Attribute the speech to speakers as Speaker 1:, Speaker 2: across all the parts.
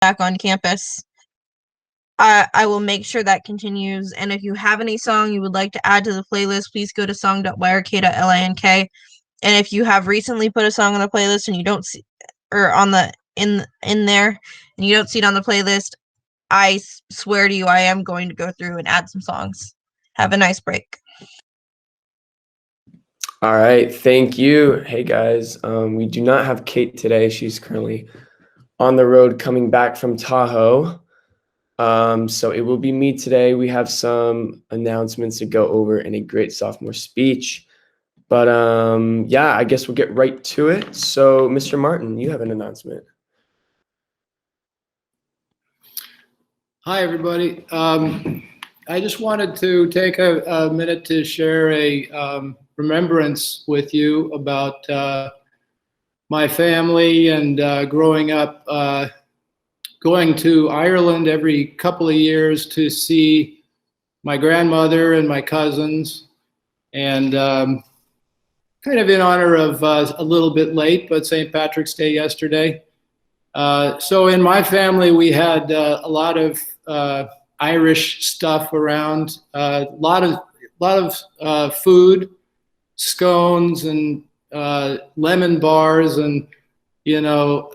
Speaker 1: back on campus. I will make sure that continues. And if you have any song you would like to add to the playlist, please go to song.yrk.link. And if you have recently put a song on the playlist and you don't see, or on the in there, and you don't see it on the playlist, I swear to you, I am going to go through and add some songs. Have a nice break.
Speaker 2: All right, thank you. Hey guys, we do not have Kate today. She's currently on the road coming back from Tahoe. So it will be me today. We have some announcements to go over and a great sophomore speech. But yeah, I guess we'll get right to it. So Mr. Martin, you have an announcement.
Speaker 3: Hi, everybody. I just wanted to take a minute to share a remembrance with you about my family and growing up, going to Ireland every couple of years to see my grandmother and my cousins, and kind of in honor of a little bit late, but St. Patrick's Day yesterday. So in my family, we had a lot of Irish stuff around, a lot of food, scones and lemon bars and, you know,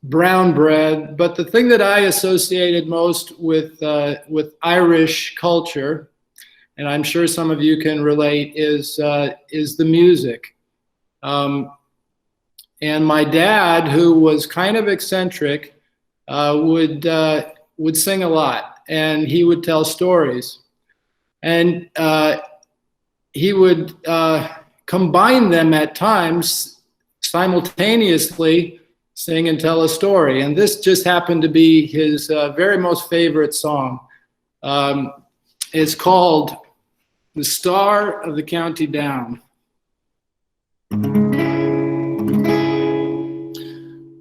Speaker 3: brown bread. But the thing that I associated most with Irish culture, and I'm sure some of you can relate, is the music. And my dad, who was kind of eccentric, would sing a lot, and he would tell stories, and he would combine them at times simultaneously, sing and tell a story. And this just happened to be his very most favorite song. It's called "The Star of the County Down."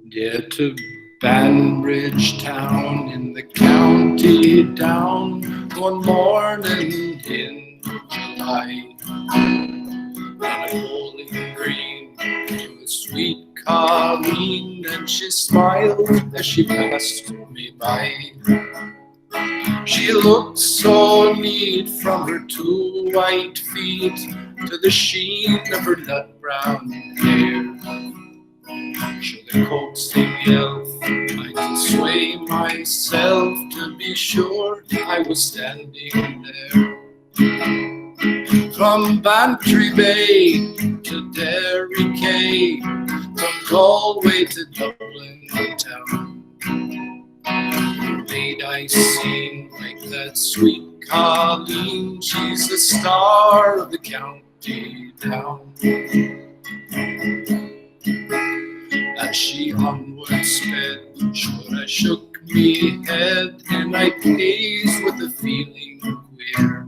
Speaker 3: Get to Banbridge town in the county down one morning in July. On a bowling green came the sweet Colleen, and she smiled as she passed me by. She looked so neat from her 2 white feet to the sheen of her nut brown hair. Should the coaxing elf I could sway myself to be sure I was standing there. From Bantry Bay to Derry Quay, from Galway to Dublin town, made I seem like that sweet Colleen. She's the star of the county down. As she onward sped, sure I shook me head, and I gazed with a feeling queer.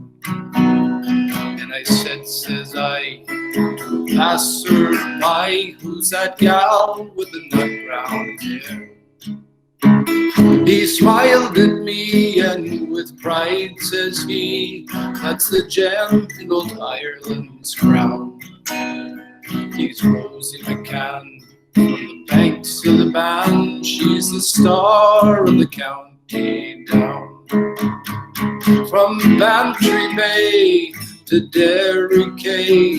Speaker 3: And I said, says I, to a passer-by, who's that gal with the nut brown hair? He smiled at me, and with pride says he, that's the gem in old Ireland's crown. He's Rosie McCann from the banks of the Bann. She's the star of the county down. From Bantry Bay to Derry Quay,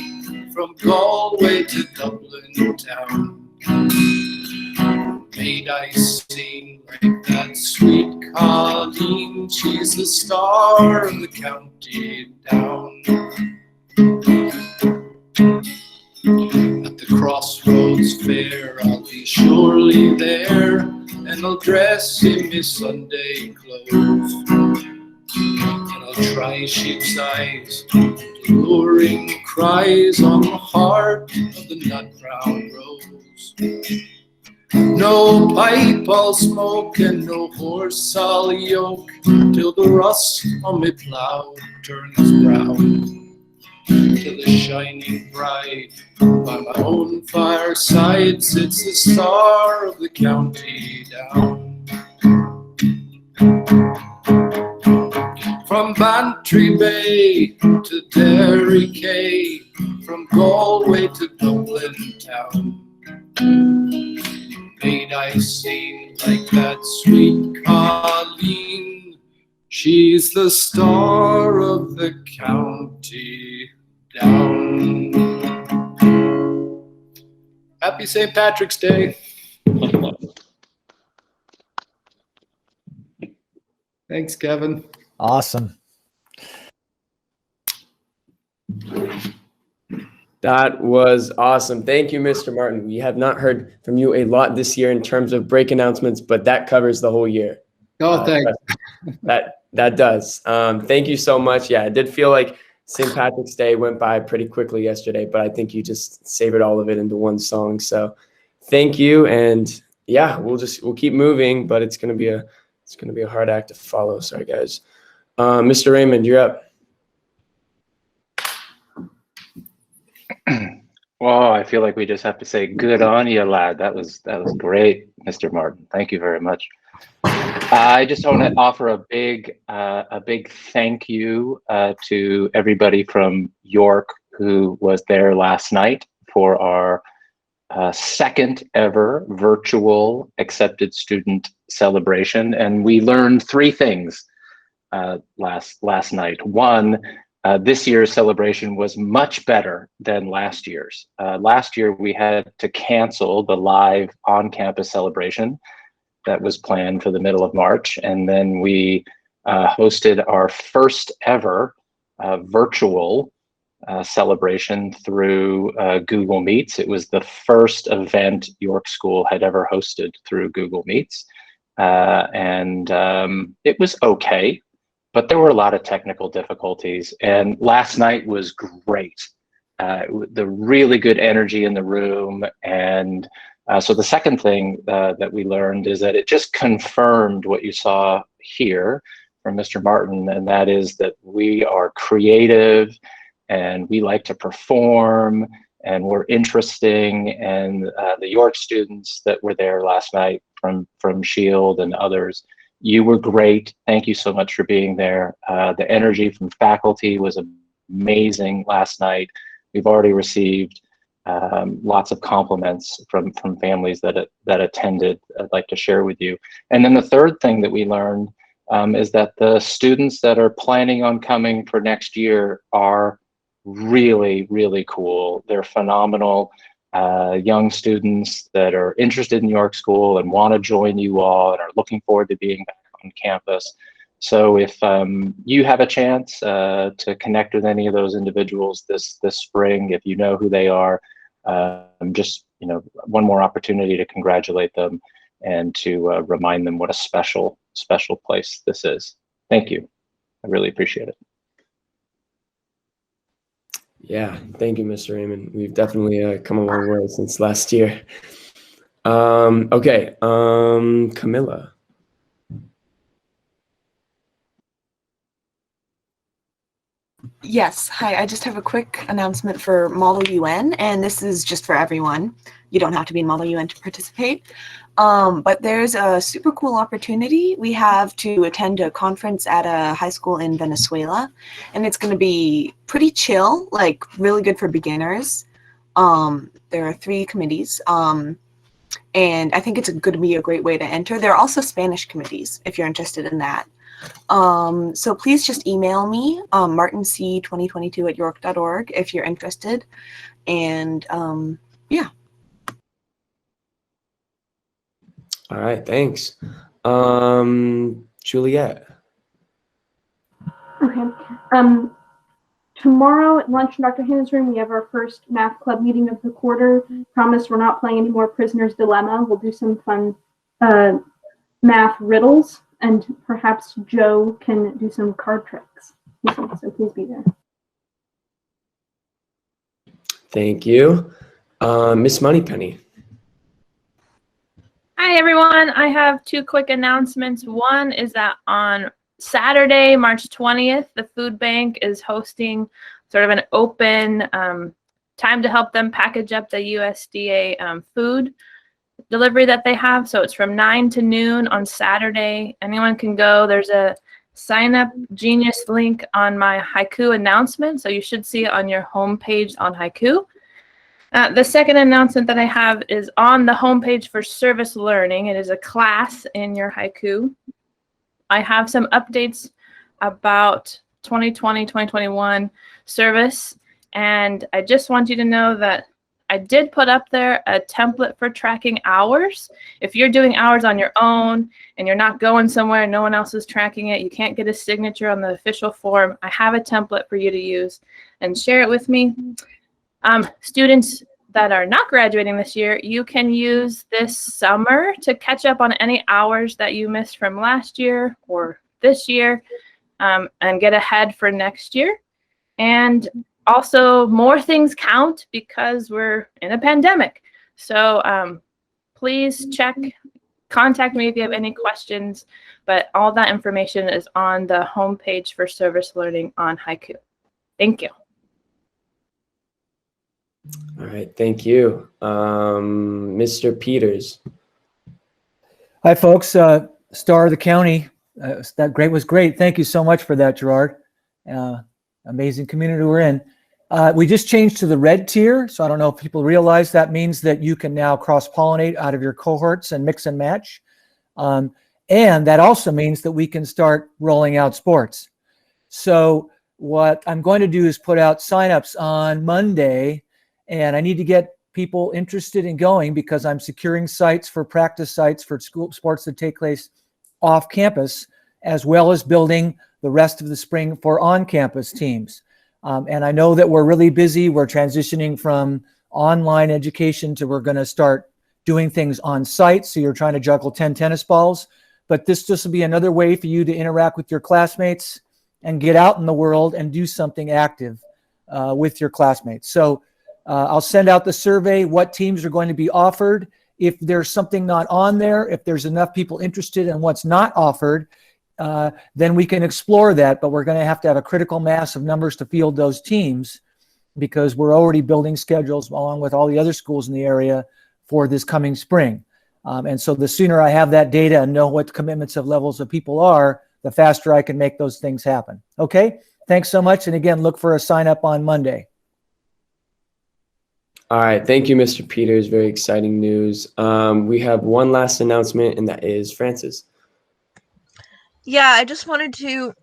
Speaker 3: from Galway to Dublin town, made I sing like that sweet Colleen. She's the star of the county down. At the crossroads fair, I'll be surely there, and I'll dress in my Sunday clothes, and I'll try sheep's eyes, alluring cries on the heart of the nut brown rose. No pipe I'll smoke and no horse I'll yoke, till the rust on my plough turns brown. Till the shining bride by my own fireside sits the star of the county down. From Bantry Bay to Derry Quay, from Galway to Dublin town, Ain't I seen like that sweet Colleen? She's the star of the county down. Happy St. Patrick's Day. Thanks, Kevin.
Speaker 4: Awesome.
Speaker 2: That was awesome. Thank you, Mr. Martin. We have not heard from you a lot this year in terms of break announcements, but that covers the whole year.
Speaker 3: Oh, thanks.
Speaker 2: That does. Thank you so much. Yeah, it did feel like St. Patrick's Day went by pretty quickly yesterday, but I think you just savored all of it into one song. So thank you. And yeah, we'll keep moving, but it's gonna be a hard act to follow. Sorry, guys. Mr. Raymond, you're up.
Speaker 5: Well, I feel like we just have to say good on you, lad. That was great, Mr. Martin. Thank you very much. I just want to offer a big thank you to everybody from York who was there last night for our second ever virtual accepted student celebration, and we learned three things last night. One, this year's celebration was much better than last year's. Last year, we had to cancel the live on-campus celebration that was planned for the middle of March. And then we hosted our first ever virtual celebration through Google Meets. It was the first event York School had ever hosted through Google Meets. And it was okay, but there were a lot of technical difficulties. And last night was great. The really good energy in the room. And so the second thing that we learned is that it just confirmed what you saw here from Mr. Martin, and that is that we are creative and we like to perform and we're interesting. And the York students that were there last night from Shield and others, you were great. Thank you so much for being there. The energy from faculty was amazing last night. We've already received lots of compliments from families that attended. I'd like to share with you. And then the third thing that we learned is that the students that are planning on coming for next year are really, really cool. They're phenomenal young students that are interested in York School and want to join you all and are looking forward to being back on campus. So if you have a chance to connect with any of those individuals this spring, if you know who they are, just one more opportunity to congratulate them and to remind them what a special place this is. Thank you. I really appreciate it.
Speaker 2: Yeah, thank you, Mr. Raymond. We've definitely come a long way since last year. Okay, Camilla.
Speaker 6: Yes, hi. I just have a quick announcement for Model UN, and this is just for everyone. You don't have to be in Model UN to participate. But there's a super cool opportunity. We have to attend a conference at a high school in Venezuela, and it's going to be pretty chill, like really good for beginners. There are 3 committees, and I think it's going to be a great way to enter. There are also Spanish committees if you're interested in that. So please just email me, martinc2022@york.org if you're interested. And yeah.
Speaker 2: All right, thanks. Juliet.
Speaker 7: Okay. Tomorrow at lunch in Dr. Hannah's room, we have our first math club meeting of the quarter. Promise we're not playing any more Prisoner's Dilemma. We'll do some fun math riddles, and perhaps Joe can do some card tricks. So please be there.
Speaker 2: Thank you. Miss Moneypenny.
Speaker 8: Hi, everyone. I have 2 quick announcements. One is that on Saturday, March 20th, the food bank is hosting sort of an open time to help them package up the USDA food delivery that they have. So it's from 9 to noon on Saturday. Anyone can go. There's a sign up Genius link on my Haiku announcement. So you should see it on your homepage on Haiku. The second announcement that I have is on the homepage for Service Learning. It is a class in your haiku. I have some updates about 2020-2021 service, and I just want you to know that I did put up there a template for tracking hours. If you're doing hours on your own and you're not going somewhere, no one else is tracking it, you can't get a signature on the official form, I have a template for you to use and share it with me. Students that are not graduating this year, you can use this summer to catch up on any hours that you missed from last year or this year, and get ahead for next year. And also, more things count because we're in a pandemic. So please contact me if you have any questions, but all that information is on the homepage for Service Learning on Haiku. Thank you.
Speaker 2: All right, thank you. Mr. Peters.
Speaker 4: Hi, folks. Star of the County. That was great. Thank you so much for that, Gerard. Amazing community we're in. We just changed to the red tier, so I don't know if people realize that means that you can now cross-pollinate out of your cohorts and mix and match. And that also means that we can start rolling out sports. So what I'm going to do is put out signups on Monday, and I need to get people interested in going because I'm securing sites for practice sites for school sports that take place off campus, as well as building the rest of the spring for on-campus teams. And I know that we're really busy. We're transitioning from online education to we're going to start doing things on site. So you're trying to juggle 10 tennis balls, but this just will be another way for you to interact with your classmates and get out in the world and do something active with your classmates. So I'll send out the survey, what teams are going to be offered. If there's something not on there, if there's enough people interested in what's not offered, then we can explore that, but we're going to have a critical mass of numbers to field those teams because we're already building schedules along with all the other schools in the area for this coming spring. And so the sooner I have that data and know what the commitments of levels of people are, the faster I can make those things happen. Okay, thanks so much. And again, look for a sign up on Monday.
Speaker 2: All right, thank you, Mr. Peters. Very exciting news. We have one last announcement, and that is Francis.
Speaker 1: Yeah, I just wanted to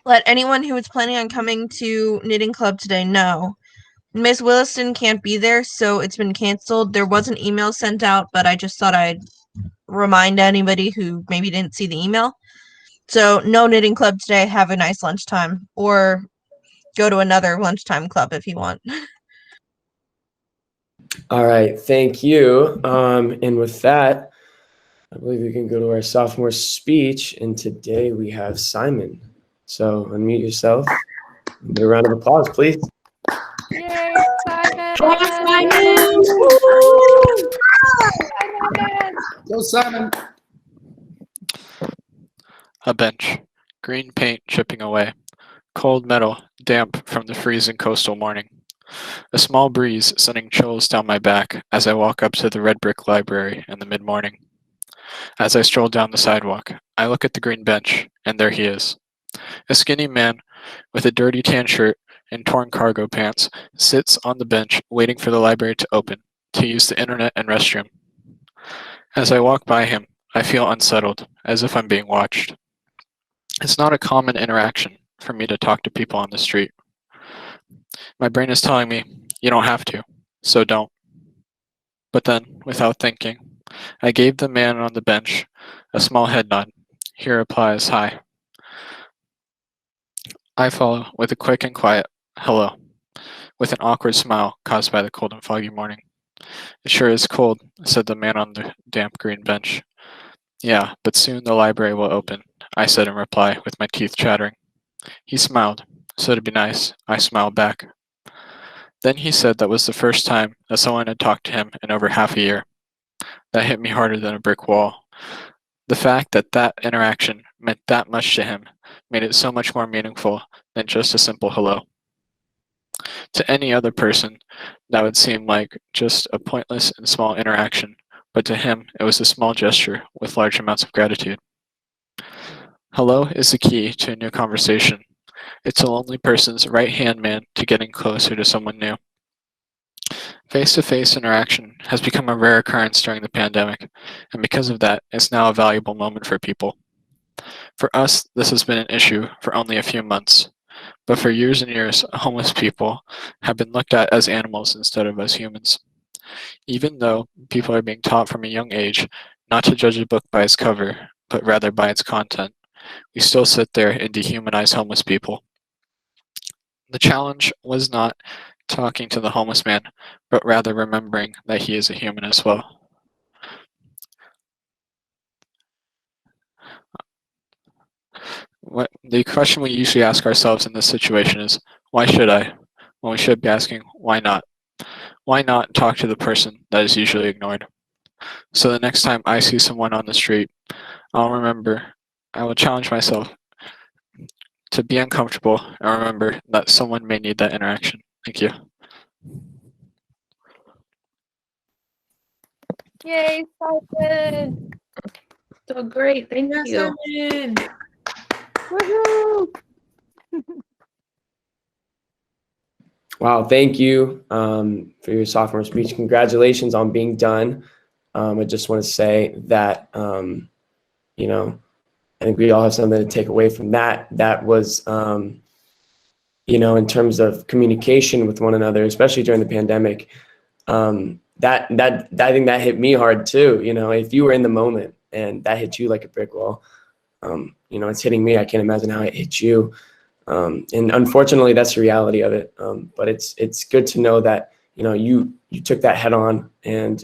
Speaker 1: let anyone who was planning on coming to Knitting Club today know. Miss Williston can't be there, so it's been canceled. There was an email sent out, but I just thought I'd remind anybody who maybe didn't see the email. So no Knitting Club today. Have a nice lunchtime, or go to another lunchtime club if you want.
Speaker 2: All right, thank you. And with that, I believe we can go to our sophomore speech. And today we have Simon. So unmute yourself. Give a round of applause, please.
Speaker 9: Yay, Simon!
Speaker 3: Go, Simon.
Speaker 10: A bench, green paint chipping away, cold metal, damp from the freezing coastal morning. A small breeze sending chills down my back as I walk up to the red brick library in the mid-morning. As I stroll down the sidewalk, I look at the green bench, and there he is. A skinny man with a dirty tan shirt and torn cargo pants sits on the bench waiting for the library to open to use the internet and restroom. As I walk by him, I feel unsettled, as if I'm being watched. It's not a common interaction for me to talk to people on the street. My brain is telling me, you don't have to, so don't. But then, without thinking, I gave the man on the bench a small head nod. He replies, hi. I follow with a quick and quiet hello, with an awkward smile caused by the cold and foggy morning. It sure is cold, said the man on the damp green bench. Yeah, but soon the library will open, I said in reply with my teeth chattering. He smiled, so to be nice, I smiled back. Then he said that was the first time that someone had talked to him in over half a year. That hit me harder than a brick wall. The fact that that interaction meant that much to him made it so much more meaningful than just a simple hello. To any other person, that would seem like just a pointless and small interaction, but to him, it was a small gesture with large amounts of gratitude. Hello is the key to a new conversation. It's a lonely person's right-hand man to getting closer to someone new. Face-to-face interaction has become a rare occurrence during the pandemic, and because of that, it's now a valuable moment for people. For us, this has been an issue for only a few months, but for years and years, homeless people have been looked at as animals instead of as humans. Even though people are being taught from a young age not to judge a book by its cover, but rather by its content, we still sit there and dehumanize homeless people. The challenge was not talking to the homeless man, but rather remembering that he is a human as well. The question we usually ask ourselves in this situation is, why should I? When we should be asking, why not? Why not talk to the person that is usually ignored? So the next time I see someone on the street, I will challenge myself to be uncomfortable and remember that someone may need that interaction. Thank you.
Speaker 8: Yay, Simon! So great, thank you. Woohoo!
Speaker 2: Wow, thank you for your sophomore speech. Congratulations on being done. I just want to say that, you know, I think we all have something to take away from that. That was, you know, in terms of communication with one another, especially during the pandemic, I think that hit me hard too. You know, if you were in the moment and that hit you like a brick wall, you know, it's hitting me. I can't imagine how it hit you. And unfortunately, that's the reality of it. But it's good to know that, you know, you took that head on and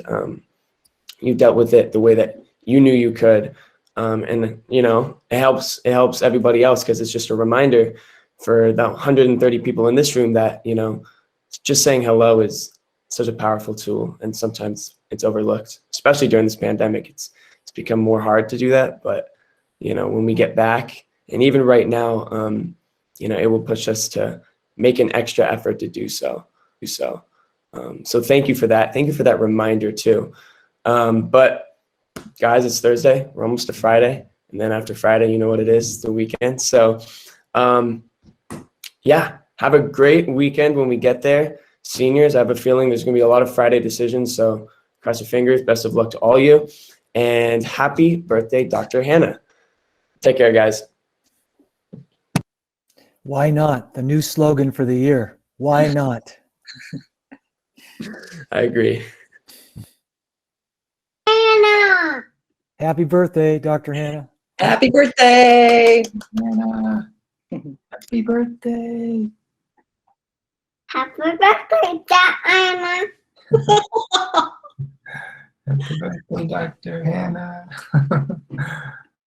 Speaker 2: you dealt with it the way that you knew you could. And, you know, it helps everybody else because it's just a reminder for the 130 people in this room that, you know, just saying hello is such a powerful tool. And sometimes it's overlooked, especially during this pandemic. It's become more hard to do that. But, you know, when we get back, and even right now, you know, it will push us to make an extra effort to do so. So thank you for that. Thank you for that reminder too. But guys, it's Thursday. We're almost to Friday. And then after Friday, you know what it is, it's the weekend. So yeah, have a great weekend when we get there. Seniors, I have a feeling there's gonna be a lot of Friday decisions. So cross your fingers, best of luck to all you. And happy birthday, Dr. Hannah. Take care, guys.
Speaker 4: Why not? The new slogan for the year. Why not?
Speaker 2: I agree.
Speaker 11: Hannah!
Speaker 4: Happy birthday, Dr. Hannah.
Speaker 11: Happy birthday, Hannah. Happy birthday. Happy birthday, Hannah.
Speaker 12: Happy birthday, Dr. Hannah.